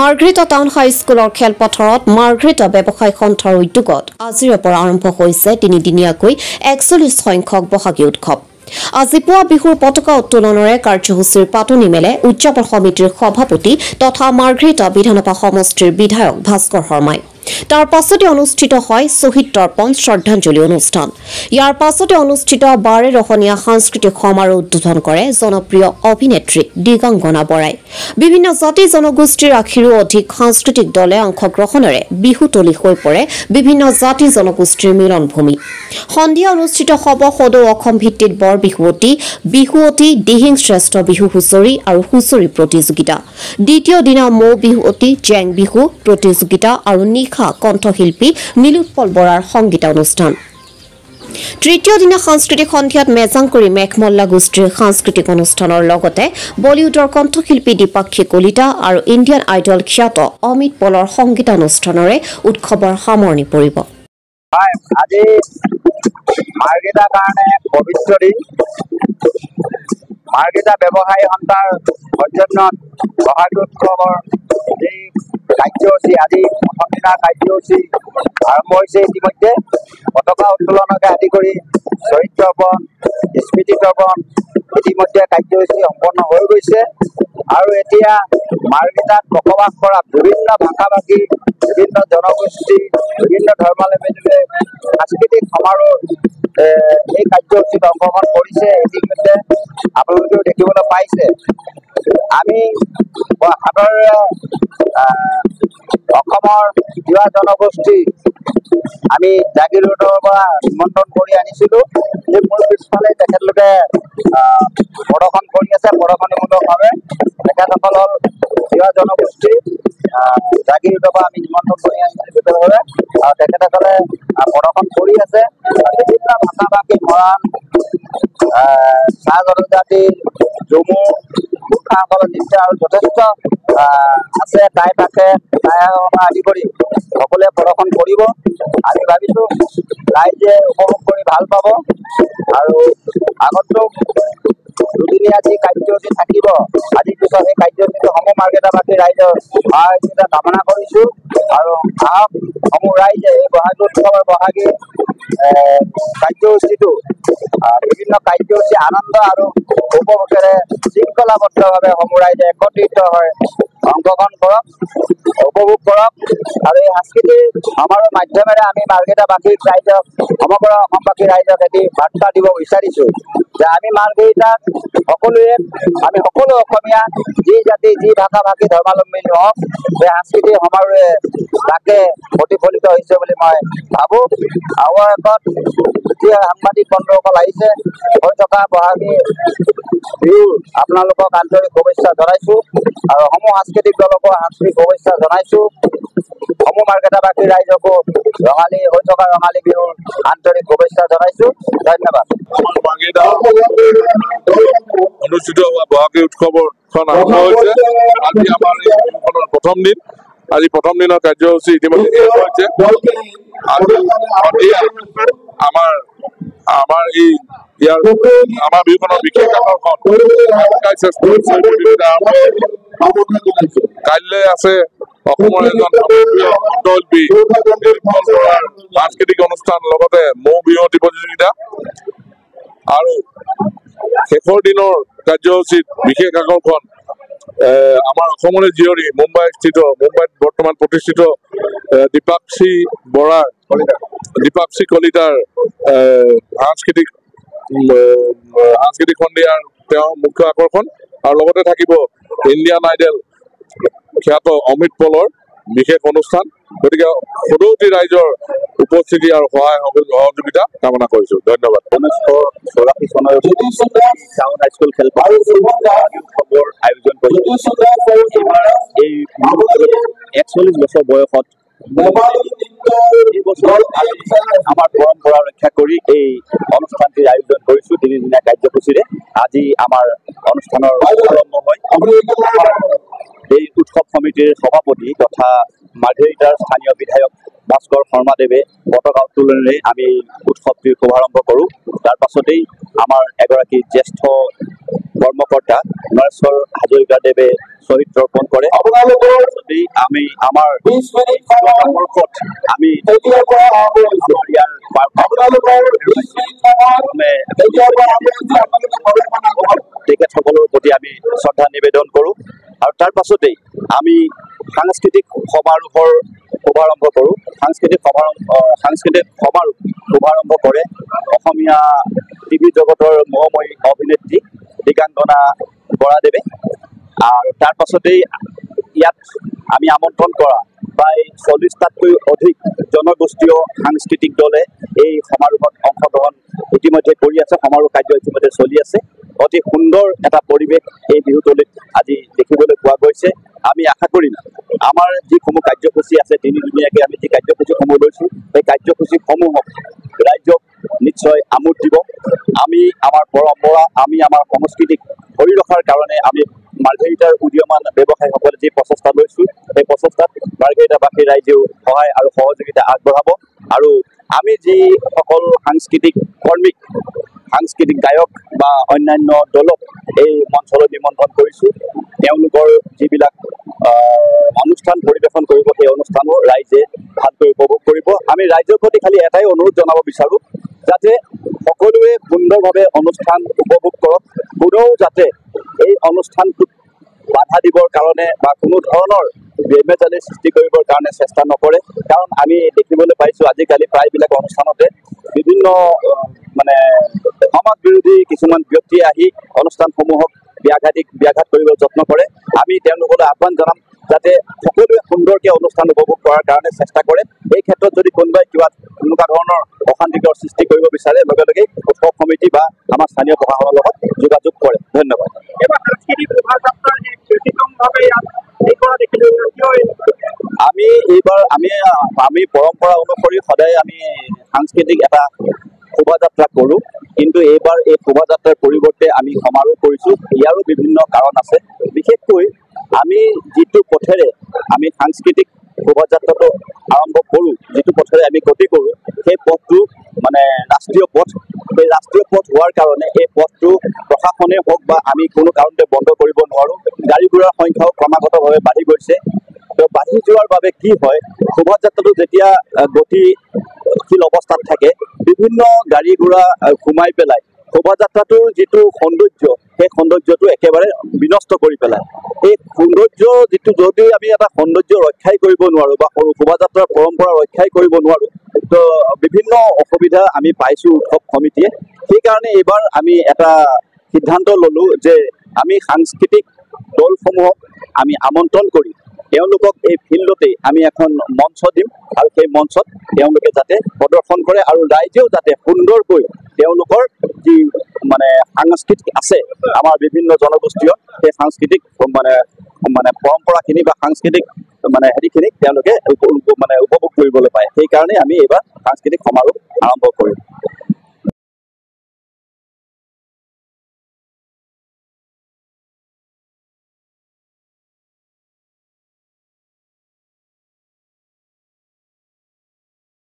Margherita town হাইস্কুলৰ খেলপথাৰত মাৰ্ঘেৰিটা ব্যৱসায় সন্থাৰ উদ্যোগত আজিৰে পৰা আৰম্ভ হৈছে তিনিদিনীয়াকৈ ৪১ সংখ্যক বহাগী উৎসৱ। আজি পুৱা বিহুৰ পতাকা উত্তোলনেৰে কাৰ্যসূচীৰ পাতনি মেলে উদযাপন সমিতিৰ সভাপতি তথা মাৰ্ঘেৰিটা বিধানসভা সমষ্টিৰ বিধায়ক ভাস্কৰ শৰ্মাই। তাৰ পাছতে অনুষ্ঠিত হয় শ্বহীদ তৰ্পণ শ্ৰদ্ধাঞ্জলি অনুষ্ঠান। ইয়াৰ পাছতে অনুষ্ঠিত ১২ ৰহণীয়া সাংস্কৃতিক সমাৰোহ উদ্বোধন কৰে জনপ্ৰিয় অভিনেত্ৰী দিগাংগনা বৰাই। বিভিন্ন জাতি জনগোষ্ঠীৰ আশীৰো অধিক সাংস্কৃতিক দলে অংশগ্ৰহণেৰে বিহুতলী হৈ পৰে বিভিন্ন জাতি জনগোষ্ঠীৰ মিলনভূমি। সন্ধিয়া অনুষ্ঠিত হ'ব সদৌ অসম ভিত্তিত বৰ বিহুৱতী দিহিং শ্ৰেষ্ঠ বিহু হুঁচৰি আৰু হুঁচৰি প্ৰতিযোগিতা। দ্বিতীয় দিনা মৌ বিহুৱতী জেং বিহু প্ৰতিযোগিতা আৰু নিশা কণ্ঠশিল্পী নীলোৎপল বৰাৰ সংগীত অনুষ্ঠান। তৃতীয় দিনা সাংস্কৃতিক সন্ধিয়াত মেজাংকৰি মেঘমল্লা গোষ্ঠীৰ সাংস্কৃতিক অনুষ্ঠানৰ লগতে বলিউডৰ কণ্ঠশিল্পী দীপাক্ষী কলিতা আৰু ইণ্ডিয়ান আইডল খ্যাত অমিত পলৰ সংগীতানুষ্ঠানৰে উৎসৱৰ সামৰণি পৰিব। আজি মাৰ্ঘেৰিটাৰ কাৰণে পবিত্ৰ দিন। মাৰ্ঘেৰিটা ব্যৱসায়ী সন্থাৰ সৌজন্যত বহাগী উৎসৱৰ এই কাৰ্যসূচী আজি প্ৰথম দিনাৰ কাৰ্যসূচী আৰম্ভ হৈছে। ইতিমধ্যে পতাকা উত্তোলনকে আদি কৰি শ্বহীদ তৰ্পণ স্মৃতি তৰ্পণ ইতিমধ্যে কাৰ্যসূচী সম্পন্ন হৈ গৈছে আৰু এতিয়া মাৰ্ঘেৰিটাত বসবাস কৰা বিভিন্ন ভাষা ভাষী বিভিন্ন জনগোষ্ঠী বিভিন্ন ধৰ্মাৱলম্বীয়ে সাংস্কৃতিক সমাৰোহ এই কাৰ্যসূচীত অংশগ্ৰহণ কৰিছে। ইতিমধ্যে আপোনালোকেও দেখিবলৈ পাইছে। আমি সাদৰেৰে অসমৰ তিৱা জনগোষ্ঠী আমি জাগিৰোডৰ পৰা নিমন্ত্ৰণ কৰি আনিছিলোঁ। এই মোৰ পিছফালে তেখেতলোকে প্ৰদৰ্শন কৰি আছে প্ৰদৰ্শনীমূলকভাৱে। তেখেতসকল হ'ল তিৱা জনগোষ্ঠী জাগিৰোডৰ পৰা আমি নিমন্ত্ৰণ কৰি আনিছিলোঁ আৰু তেখেতসকলে প্ৰদৰ্শন কৰি আছে। বিভিন্ন ভাষা ভাষী মৰাণ চাহ জনজাতি ঝুমুৰ গোৰ্খাসকলৰ নৃত্য আৰু যথেষ্ট আছে। টাই পাখে টাই আদি কৰি সকলোৱে প্ৰদৰ্শন কৰিব। আমি ভাবিছোঁ ৰাইজে উপভোগ কৰি ভাল পাব আৰু আগন্তুক দুদিনীয়া যি কাৰ্যসূচী থাকিব আজিৰ পিছত সেই কাৰ্যসূচীটো সমূহ মাৰ্ঘেৰিটাবাসী ৰাইজৰ সহায়তা কামনা কৰিছোঁ আৰু আহক সমূহ ৰাইজে এই বহাগী উৎসৱৰ বহাগী কাৰ্যসূচীটো বিভিন্ন কাৰ্যসূচী আনন্দ আৰু উপভোগেৰে শৃংখলাবদ্ধভাৱে সমূহ ৰাইজে একত্ৰিত হৈ অংশগ্ৰহণ কৰক উপভোগ কৰক আৰু এই সাংস্কৃতিক সমাৰোহ মাধ্যমেৰে আমি মাৰ্ঘেৰিটাবাসীক ৰাইজক সমগ্ৰ অসমবাসী ৰাইজক এটি বাৰ্তা দিব বিচাৰিছোঁ যে আমি মাৰ্ঘেৰিটাত সকলোৱে আমি সকলো অসমীয়া যি জাতি যি ভাষা ভাষী ধৰ্মাৱলম্বী হওক এই সাংস্কৃতিক সমাৰোহে তাকে প্ৰতিফলিত হৈছে বুলি মই ভাবোঁ। আহ্বায়কত যি সাংবাদিক বন্ধুসকল আহিছে হৈ থকা বহাগী বিহুৰ আপোনালোকক আন্তৰিক শুভেচ্ছা জনাইছোঁ আৰু সমূহ সাংস্কৃতিক দলকো আন্তৰিক শুভেচ্ছা জনাইছোঁ। সমূহ মাৰ্ঘেৰিটাবাসী ৰাইজকো হৈ থকা ৰঙালী বিহুৰ আন্তৰিক শুভেচ্ছা জনাইছোঁ। ধন্যবাদ। অনুষ্ঠিত হোৱা বহাগী উৎসৱখন আৰম্ভ হৈছে। আজি আমাৰ এই বিহুখনৰ প্ৰথম দিন। আজি প্ৰথম দিনৰ কাৰ্যসূচী ইতিমধ্যে শেষ হৈছে। আমাৰ বিহুখনৰ বিশেষ আকৰ্ষণ কাইলৈ আছে অসমৰ এজন কণ্ঠশিল্পী নীলোৎপল বৰাৰ সাংস্কৃতিক অনুষ্ঠান লগতে মৌ বিহুৱতী প্ৰতিযোগিতা আৰু শেষৰ দিনৰ কাৰ্যসূচীত বিশেষ আকৰ্ষণ আমাৰ অসমলৈ জীয়ৰী মুম্বাইত বৰ্তমান প্ৰতিষ্ঠিত দীপাক্ষী কলিতাৰ সাংস্কৃতিক সন্ধিয়াৰ তেওঁৰ মুখ্য আকৰ্ষণ আৰু লগতে থাকিব ইণ্ডিয়ান আইডল খ্যাত অমিত পলৰ বিশেষ অনুষ্ঠান। গতিকে সদৌতি ৰাইজৰ উপস্থিতি আৰু সহযোগিতা কামনা কৰিছোঁ। ধন্যবাদ। 1984 চনৰ টাউন হাইস্কুল খেলপথাৰৰ আয়োজন কৰিছোঁ। এই 41 বছৰ বয়সত এইবছৰ আমাৰ পৰম্পৰা ৰক্ষা কৰি এই অনুষ্ঠানটিৰ আয়োজন কৰিছোঁ তিনিদিনীয়া কাৰ্যসূচীৰে। আজি আমাৰ অনুষ্ঠানৰ আৰম্ভ হয়। এই উৎসৱ সমিতিৰ সভাপতি তথা মাৰ্ঘেৰিটাৰ স্থানীয় বিধায়ক ভাস্কৰ শৰ্মাদেৱে পতাকা উত্তোলনেৰে আমি উৎসৱটিৰ শুভাৰম্ভ কৰোঁ। তাৰ পাছতেই আমাৰ এগৰাকী জ্যেষ্ঠ কৰ্মকৰ্তা নৰেশ্বৰ হাজৰিকাদেৱে শ্বহীদ তৰ্পণ কৰে। আমি আমাৰ আমি তেখেতসকলৰ প্ৰতি আমি শ্ৰদ্ধা নিবেদন কৰোঁ। আৰু তাৰ পাছতেই আমি সাংস্কৃতিক সমাৰোহৰ শুভাৰম্ভ কৰোঁ। সাংস্কৃতিক সমাৰোহ শুভাৰম্ভ কৰে অসমীয়া টিভি জগতৰ মহাময়ী অভিনেত্ৰী দিগাংগনা বৰাদেৱে। আৰু তাৰ পাছতেই ইয়াত আমি আমন্ত্ৰণ কৰা প্ৰায় 40টাতকৈ অধিক জনগোষ্ঠীয় সাংস্কৃতিক দলে এই সমাৰোহত অংশগ্ৰহণ ইতিমধ্যে কৰি আছে। সমাৰোহ কাৰ্য ইতিমধ্যে চলি আছে। অতি সুন্দৰ এটা পৰিৱেশ এই বিহুতলীত আজি দেখিবলৈ পোৱা গৈছে। আমি আশা কৰিম আমাৰ যিসমূহ কাৰ্যসূচী আছে, তিনিদিনীয়াকৈ আমি যি কাৰ্যসূচীসমূহ লৈছোঁ, সেই কাৰ্যসূচীসমূহক ৰাইজক নিশ্চয় আমোদ দিব। আমি আমাৰ পৰম্পৰা, আমি আমাৰ সংস্কৃতিক ধৰি ৰখাৰ কাৰণে আমি মাৰ্ঘেৰিটাৰ উদীয়মান ব্যৱসায়ীসকলে যি প্ৰচেষ্টা লৈছোঁ, সেই প্ৰচেষ্টাত মাৰ্ঘেৰিটাবাসী ৰাইজেও সহায় আৰু সহযোগিতা আগবঢ়াব। আৰু আমি যিসকল সাংস্কৃতিক কৰ্মীক, সাংস্কৃতিক গায়ক বা অন্যান্য দলক এই মঞ্চলৈ নিমন্ত্ৰণ কৰিছোঁ, তেওঁলোকৰ যিবিলাক অনুষ্ঠান পৰিৱেশন কৰিব, সেই অনুষ্ঠানো ৰাইজে ভালকৈ উপভোগ কৰিব। আমি ৰাইজৰ প্ৰতি খালি এটাই অনুৰোধ জনাব বিচাৰোঁ, যাতে সকলোৱে সুন্দৰভাৱে অনুষ্ঠান উপভোগ কৰক। কোনেও যাতে এই অনুষ্ঠানটোত বাধা দিবৰ কাৰণে বা কোনো ধৰণৰ বেমেজালি সৃষ্টি কৰিবৰ কাৰণে চেষ্টা নকৰে। কাৰণ আমি দেখিবলৈ পাইছোঁ আজিকালি প্ৰায়বিলাক অনুষ্ঠানতে বিভিন্ন সমাজ বিৰোধী কিছুমান ব্যক্তিয়ে আহি অনুষ্ঠানসমূহক ব্যাঘাত কৰিবলৈ যত্ন কৰে। আমি তেওঁলোকলৈ আহ্বান জনাম যাতে সকলোৱে সুন্দৰকৈ অনুষ্ঠান উপভোগ কৰাৰ কাৰণে চেষ্টা কৰে। এই ক্ষেত্ৰত যদি কোনোবাই কিবা তেনেকুৱা ধৰণৰ অশান্তিকৰ সৃষ্টি কৰিব বিচাৰে, লগে লগে উৎসৱ সমিতি বা আমাৰ স্থানীয় প্ৰশাসনৰ লগত যোগাযোগ কৰে। ধন্যবাদ। আমি পৰম্পৰা অনুসৰি সদায় আমি সাংস্কৃতিক এটা শোভাযাত্ৰা কৰোঁ, কিন্তু এইবাৰ এই শোভাযাত্ৰাৰ পৰিৱৰ্তে আমি সমাৰোহ কৰিছোঁ। ইয়াৰো বিভিন্ন কাৰণ আছে। বিশেষকৈ আমি যিটো পথেৰে আমি সাংস্কৃতিক শোভাযাত্ৰাটো আৰম্ভ কৰোঁ, যিটো পথেৰে আমি গতি কৰোঁ, সেই পথটো ৰাষ্ট্ৰীয় পথ। সেই ৰাষ্ট্ৰীয় পথ হোৱাৰ কাৰণে এই পথটো প্ৰশাসনে হওক বা আমি কোনো কাৰণতে বন্ধ কৰিব নোৱাৰোঁ। গাড়ী ঘোঁৰাৰ সংখ্যাও ক্ৰমাগতভাৱে বাঢ়ি গৈছে। তো বাঢ়ি যোৱাৰ বাবে কি হয়, শোভাযাত্ৰাটো যেতিয়া গতিশীল অৱস্থাত থাকে, বিভিন্ন গাড়ী ঘোঁৰা সোমাই পেলাই শোভাযাত্ৰাটোৰ যিটো সৌন্দৰ্য, সেই সৌন্দৰ্যটো একেবাৰে বিনষ্ট কৰি পেলায়। এই সৌন্দৰ্য যদি আমি এটা সৌন্দৰ্য ৰক্ষাই কৰিব নোৱাৰোঁ বা শোভাযাত্ৰাৰ পৰম্পৰা ৰক্ষাই কৰিব নোৱাৰোঁ, তো বিভিন্ন অসুবিধা আমি পাইছোঁ উৎসৱ সমিতিয়ে। সেইকাৰণে এইবাৰ আমি এটা সিদ্ধান্ত ল'লোঁ যে আমি সাংস্কৃতিক দলসমূহক আমি আমন্ত্ৰণ কৰি তেওঁলোকক এই ফিল্ডতেই আমি এখন মঞ্চ দিম, আৰু সেই মঞ্চত তেওঁলোকে যাতে প্ৰদৰ্শন কৰে আৰু ৰাইজেও যাতে সুন্দৰকৈ তেওঁলোকৰ যি সাংস্কৃতিক আছে আমাৰ বিভিন্ন জনগোষ্ঠীয়, সেই সাংস্কৃতিক পৰম্পৰাখিনি বা সাংস্কৃতিক হেৰিখিনিক তেওঁলোকে উপভোগ কৰিবলৈ পায়। সেইকাৰণে আমি এইবাৰ সাংস্কৃতিক সমাৰোহ আৰম্ভ কৰিম।